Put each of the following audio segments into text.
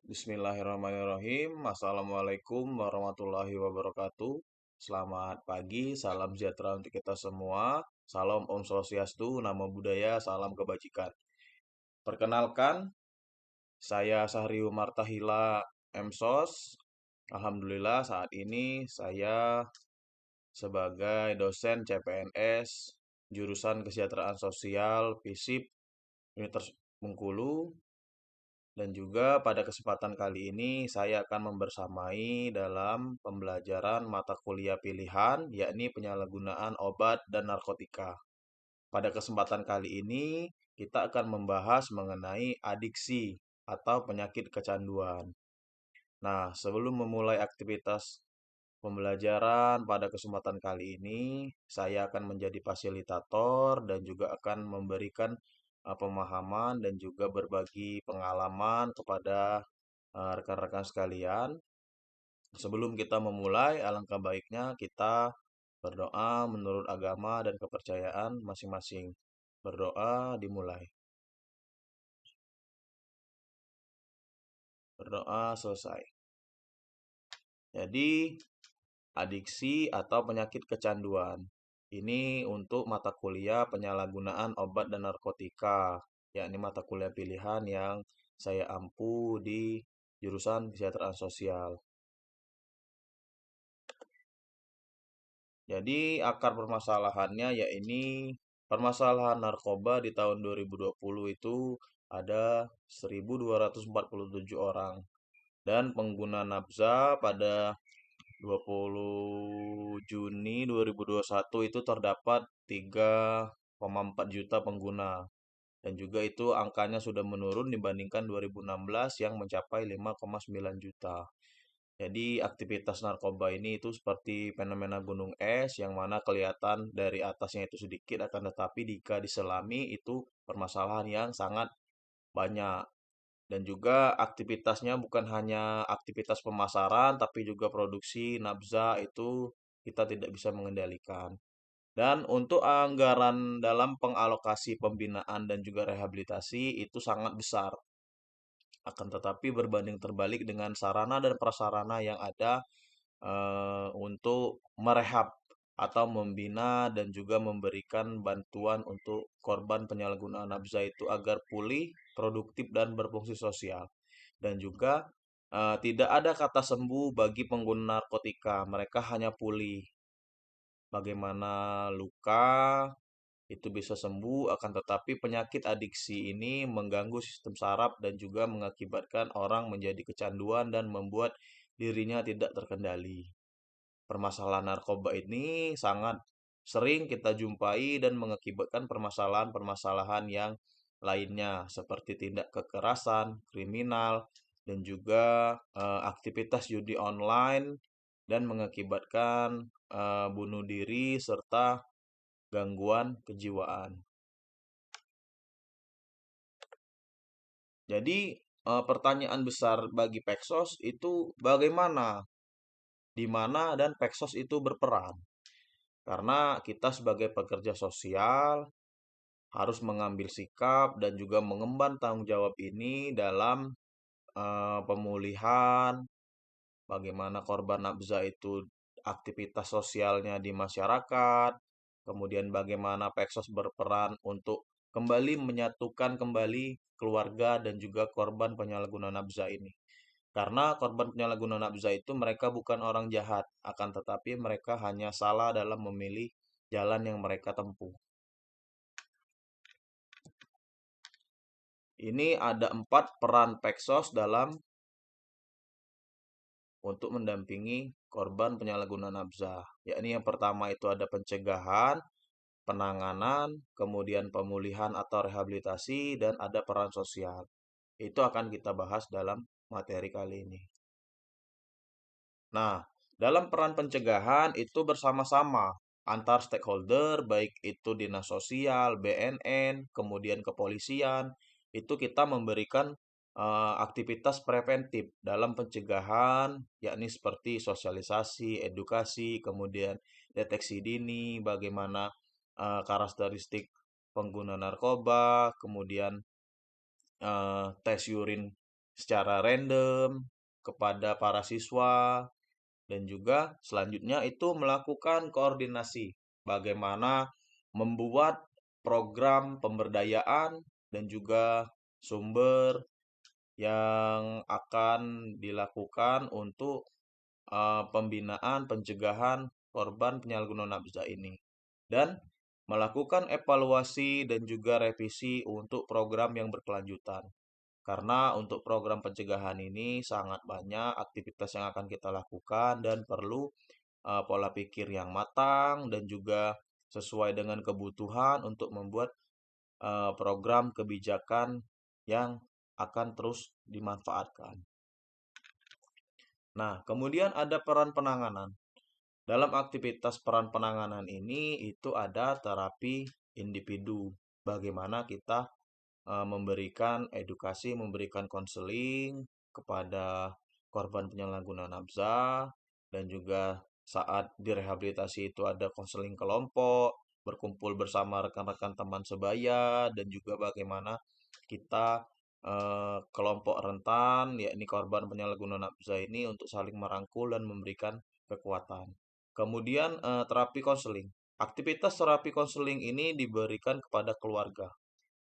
Bismillahirrahmanirrahim. Assalamualaikum warahmatullahi wabarakatuh. Selamat pagi, salam sejahtera untuk kita semua. Salam Om Swastiastu, Namo Buddhaya, salam kebajikan. Perkenalkan, saya Sahriu Martahila MSOS. Alhamdulillah saat ini saya sebagai dosen CPNS jurusan Kesejahteraan Sosial FISIP Universitas Bengkulu. Dan juga pada kesempatan kali ini saya akan membersamai dalam pembelajaran mata kuliah pilihan, yakni penyalahgunaan obat dan narkotika. Pada kesempatan kali ini kita akan membahas mengenai adiksi atau penyakit kecanduan. Nah, sebelum memulai aktivitas pembelajaran pada kesempatan kali ini, saya akan menjadi fasilitator dan juga akan memberikan pemahaman dan juga berbagi pengalaman kepada rekan-rekan sekalian. Sebelum kita memulai, alangkah baiknya kita berdoa menurut agama dan kepercayaan masing-masing. Berdoa dimulai. Berdoa selesai. Jadi, adiksi atau penyakit kecanduan. Ini untuk mata kuliah penyalahgunaan obat dan narkotika, yakni mata kuliah pilihan yang saya ampu di jurusan Kesejahteraan Sosial. Jadi akar permasalahannya yakni permasalahan narkoba di tahun 2020 itu ada 1.247 orang dan pengguna nafza pada 20 Juni 2021 itu terdapat 3,4 juta pengguna dan juga itu angkanya sudah menurun dibandingkan 2016 yang mencapai 5,9 juta. Jadi aktivitas narkoba ini itu seperti fenomena gunung es yang mana kelihatan dari atasnya itu sedikit akan tetapi jika diselami itu permasalahan yang sangat banyak. Dan juga aktivitasnya bukan hanya aktivitas pemasaran tapi juga produksi nafza itu kita tidak bisa mengendalikan. Dan untuk anggaran dalam pengalokasi pembinaan dan juga rehabilitasi itu sangat besar. Akan tetapi berbanding terbalik dengan sarana dan prasarana yang ada untuk merehab atau membina dan juga memberikan bantuan untuk korban penyalahgunaan nafza itu agar pulih, produktif dan berfungsi sosial. Dan juga tidak ada kata sembuh bagi pengguna narkotika, mereka hanya pulih. Bagaimana luka itu bisa sembuh, akan tetapi penyakit adiksi ini mengganggu sistem saraf dan juga mengakibatkan orang menjadi kecanduan dan membuat dirinya tidak terkendali. Permasalahan narkoba ini sangat sering kita jumpai dan mengakibatkan permasalahan-permasalahan yang lainnya seperti tindak kekerasan, kriminal, dan juga aktivitas judi online dan mengakibatkan bunuh diri serta gangguan kejiwaan. Jadi pertanyaan besar bagi Peksos itu bagaimana, di mana dan Peksos itu berperan. Karena kita sebagai pekerja sosial harus mengambil sikap dan juga mengemban tanggung jawab ini dalam pemulihan, bagaimana korban nafza itu aktivitas sosialnya di masyarakat, kemudian bagaimana Peksos berperan untuk kembali menyatukan kembali keluarga dan juga korban penyalahgunaan nafza ini. Karena korban penyalahgunaan nafza itu mereka bukan orang jahat, akan tetapi mereka hanya salah dalam memilih jalan yang mereka tempuh. Ini ada 4 peran Peksos dalam untuk mendampingi korban penyalahgunaan nafza. Yakni yang pertama itu ada pencegahan, penanganan, kemudian pemulihan atau rehabilitasi, dan ada peran sosial. Itu akan kita bahas dalam materi kali ini. Nah, dalam peran pencegahan itu bersama-sama antar stakeholder, baik itu dinas sosial, BNN, kemudian kepolisian, itu kita memberikan aktivitas preventif dalam pencegahan, yakni seperti sosialisasi, edukasi, kemudian deteksi dini, bagaimana karakteristik pengguna narkoba, kemudian tes urin secara random kepada para siswa, dan juga selanjutnya itu melakukan koordinasi bagaimana membuat program pemberdayaan dan juga sumber yang akan dilakukan untuk pembinaan pencegahan korban penyalahgunaan nafsa ini, dan melakukan evaluasi dan juga revisi untuk program yang berkelanjutan. Karena untuk program pencegahan ini sangat banyak aktivitas yang akan kita lakukan dan perlu pola pikir yang matang dan juga sesuai dengan kebutuhan untuk membuat program kebijakan yang akan terus dimanfaatkan. Nah, kemudian ada peran penanganan. Dalam aktivitas peran penanganan ini itu ada terapi individu. Bagaimana kita memberikan edukasi, memberikan konseling kepada korban penyalahgunaan nafsa, dan juga saat direhabilitasi itu ada konseling kelompok, berkumpul bersama rekan-rekan teman sebaya, dan juga bagaimana kita kelompok rentan, yakni korban penyalahgunaan nafsa ini untuk saling merangkul dan memberikan kekuatan. Kemudian terapi konseling. Aktivitas terapi konseling ini diberikan kepada keluarga.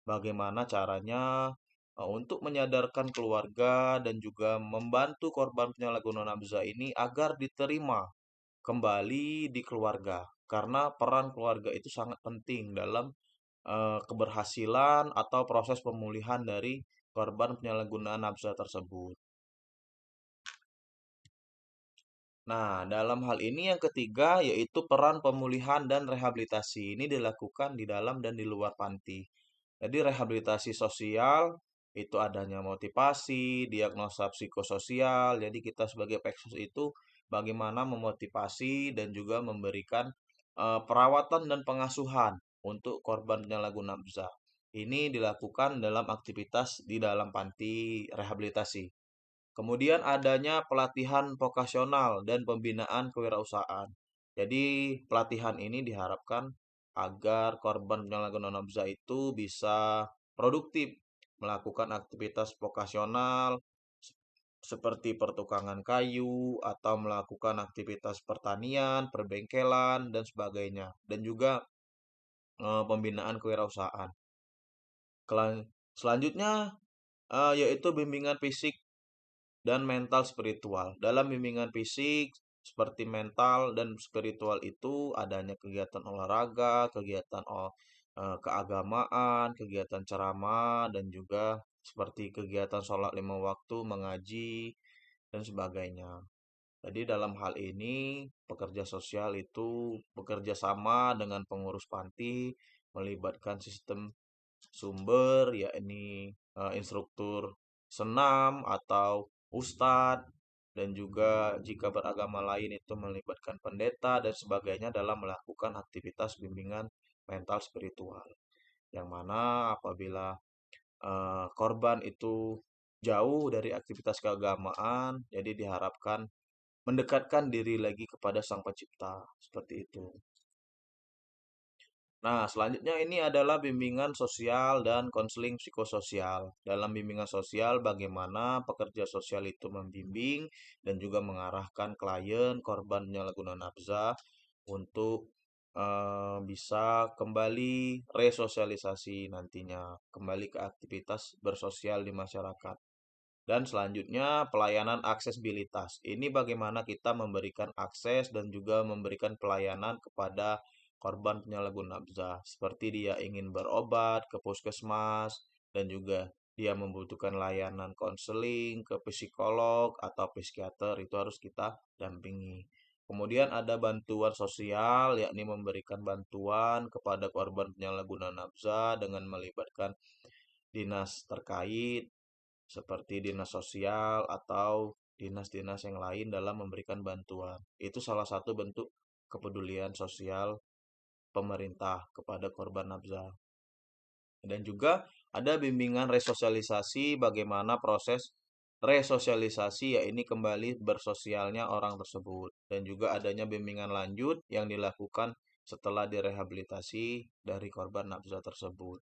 Bagaimana caranya untuk menyadarkan keluarga dan juga membantu korban penyalahgunaan nafsa ini agar diterima kembali di keluarga. Karena peran keluarga itu sangat penting dalam keberhasilan atau proses pemulihan dari korban penyalahgunaan nafsa tersebut. Nah, dalam hal ini yang ketiga yaitu peran pemulihan dan rehabilitasi. Ini dilakukan di dalam dan di luar panti. Jadi rehabilitasi sosial itu adanya motivasi, diagnosa psikososial. Jadi kita sebagai peksos itu bagaimana memotivasi dan juga memberikan perawatan dan pengasuhan untuk korban penyalahgunaan nafsa. Ini dilakukan dalam aktivitas di dalam panti rehabilitasi. Kemudian adanya pelatihan vokasional dan pembinaan kewirausahaan. Jadi pelatihan ini diharapkan agar korban penyalahgunaan nafsa itu bisa produktif melakukan aktivitas vokasional seperti pertukangan kayu atau melakukan aktivitas pertanian, perbengkelan dan sebagainya, dan juga pembinaan kewirausahaan. Selanjutnya yaitu bimbingan fisik dan mental spiritual. Dalam bimbingan fisik seperti mental dan spiritual itu adanya kegiatan olahraga, kegiatan keagamaan, kegiatan ceramah, dan juga seperti kegiatan sholat 5 waktu, mengaji, dan sebagainya. Jadi dalam hal ini pekerja sosial itu bekerja sama dengan pengurus panti, melibatkan sistem sumber, yakni instruktur senam atau ustadz, dan juga jika beragama lain itu melibatkan pendeta dan sebagainya dalam melakukan aktivitas bimbingan mental spiritual. Yang mana apabila korban itu jauh dari aktivitas keagamaan, jadi diharapkan mendekatkan diri lagi kepada Sang Pencipta, seperti itu. Nah, selanjutnya ini adalah bimbingan sosial dan konseling psikososial. Dalam bimbingan sosial, bagaimana pekerja sosial itu membimbing dan juga mengarahkan klien korban penyalahgunaan nafsa untuk bisa kembali resosialisasi nantinya, kembali ke aktivitas bersosial di masyarakat. Dan selanjutnya pelayanan aksesibilitas. Ini bagaimana kita memberikan akses dan juga memberikan pelayanan kepada korban penyalahgunaan nafsa. Seperti dia ingin berobat ke puskesmas dan juga dia membutuhkan layanan konseling ke psikolog atau psikiater, itu harus kita dampingi. Kemudian ada bantuan sosial, yakni memberikan bantuan kepada korban penyalahgunaan nafsa dengan melibatkan dinas terkait seperti dinas sosial atau dinas-dinas yang lain dalam memberikan bantuan. Itu salah satu bentuk kepedulian sosial pemerintah kepada korban nafsa. Dan juga ada bimbingan resosialisasi, bagaimana proses resosialisasi, ya ini kembali bersosialnya orang tersebut. Dan juga adanya bimbingan lanjut yang dilakukan setelah direhabilitasi dari korban nafsa tersebut.